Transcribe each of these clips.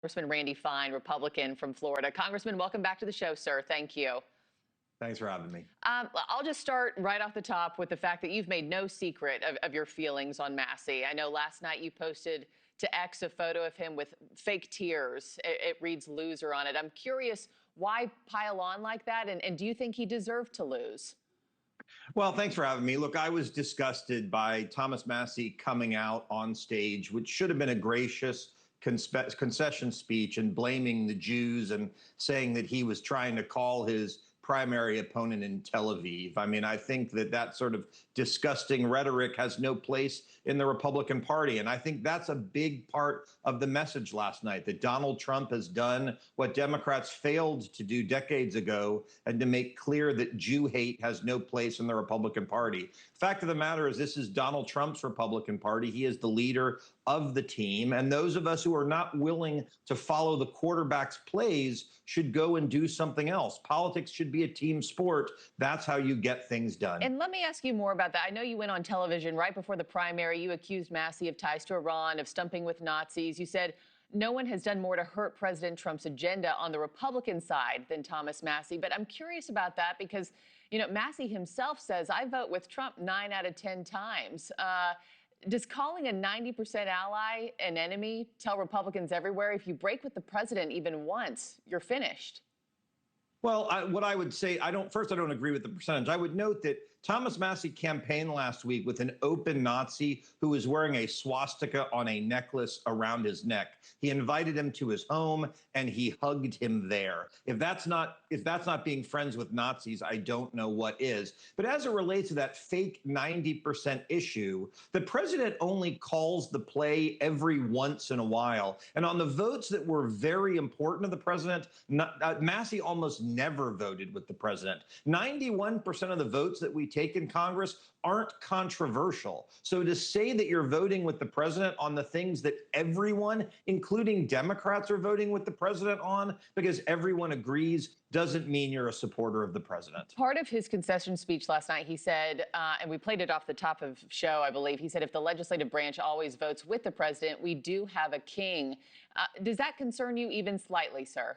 Congressman Randy Fine, Republican from Florida. Congressman, welcome back to the show, sir. Thank you. Thanks for having me. I'll just start right off the top with the fact that you've made no secret of your feelings on Massie. I know last night you posted to X a photo of him with fake tears. It reads loser on it. I'm curious, why pile on like that? And do you think he deserved to lose? Well, thanks for having me. Look, I was disgusted by Thomas Massie coming out on stage, which should have been a gracious concession speech, and blaming the Jews and saying that he was trying to call his primary opponent in Tel Aviv. I mean, I think that sort of disgusting rhetoric has no place in the Republican Party. And I think that's a big part of the message last night, that Donald Trump has done what Democrats failed to do decades ago, and to make clear that Jew hate has no place in the Republican Party. Fact of the matter is, this is Donald Trump's Republican Party. He is the leader of the team. And those of us who are not willing to follow the quarterback's plays should go and do something else. Politics should be a team sport. That's how you get things done. And let me ask you more about that. I know you went on television right before the primary. You accused Massie of ties to Iran, of stumping with Nazis. You said no one has done more to hurt President Trump's agenda on the Republican side than Thomas Massie. But I'm curious about that because, you know, Massie himself says, I vote with Trump 9 out of 10 times. Does calling a 90% ally an enemy tell Republicans everywhere, if you break with the president even once, you're finished? Well, what I would say, I don't agree with the percentage. I would note that Thomas Massie campaigned last week with an open Nazi who was wearing a swastika on a necklace around his neck. He invited him to his home and he hugged him there. If that's not being friends with Nazis, I don't know what is. But as it relates to that fake 90% issue, the president only calls the play every once in a while. And on the votes that were very important to the president, Massie almost never voted with the president. 91% of the votes that we take in Congress aren't controversial. So to say that you're voting with the president on the things that everyone, including Democrats, are voting with the president on because everyone agrees, doesn't mean you're a supporter of the president. Part of his concession speech last night, he said, and we played it off the top of show, I believe, he said, if the legislative branch always votes with the president, we do have a king. Does that concern you even slightly, sir?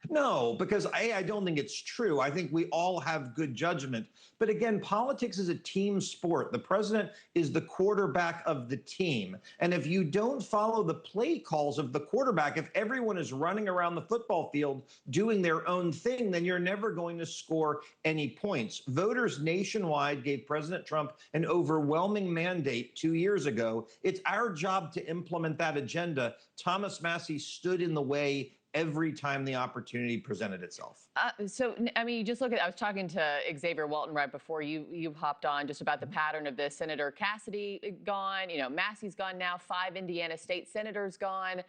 No, because I don't think it's true. I think we all have good judgment. But again, politics is a team sport. The president is the quarterback of the team. And if you don't follow the play calls of the quarterback, if everyone is running around the football field doing their own thing, then you're never going to score any points. Voters nationwide gave President Trump an overwhelming mandate 2 years ago. It's our job to implement that agenda. Thomas Massie stood in the way every time the opportunity presented itself. So, I mean, you just look at, I was talking to Xavier Walton right before you hopped on just about the pattern of this. Senator Cassidy gone, you know, Massie's gone now, 5 Indiana state senators gone.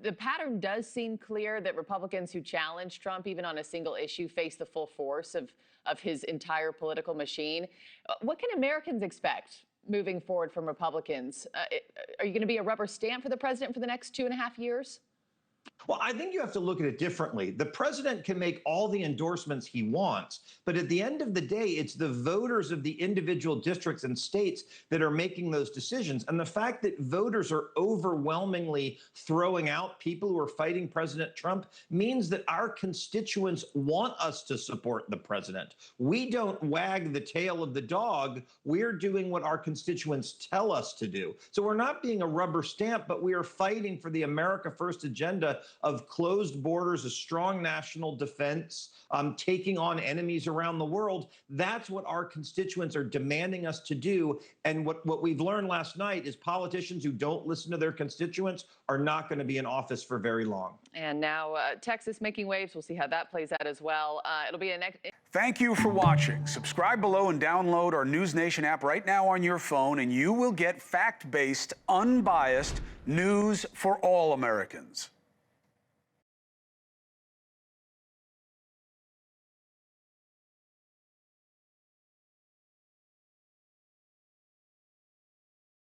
The pattern does seem clear that Republicans who challenge Trump, even on a single issue, face the full force of his entire political machine. What can Americans expect moving forward from Republicans? Are you going to be a rubber stamp for the president for the next 2.5 years? Well, I think you have to look at it differently. The president can make all the endorsements he wants, but at the end of the day, it's the voters of the individual districts and states that are making those decisions. And the fact that voters are overwhelmingly throwing out people who are fighting President Trump means that our constituents want us to support the president. We don't wag the tail of the dog. We're doing what our constituents tell us to do. So we're not being a rubber stamp, but we are fighting for the America First agenda of closed borders, a strong national defense, taking on enemies around the world. That's what our constituents are demanding us to do. And what we've learned last night is politicians who don't listen to their constituents are not going to be in office for very long. And now Texas making waves. We'll see how that plays out as well. It'll be a next. Thank you for watching. Subscribe below and download our NewsNation app right now on your phone, and you will get fact-based, unbiased news for all Americans.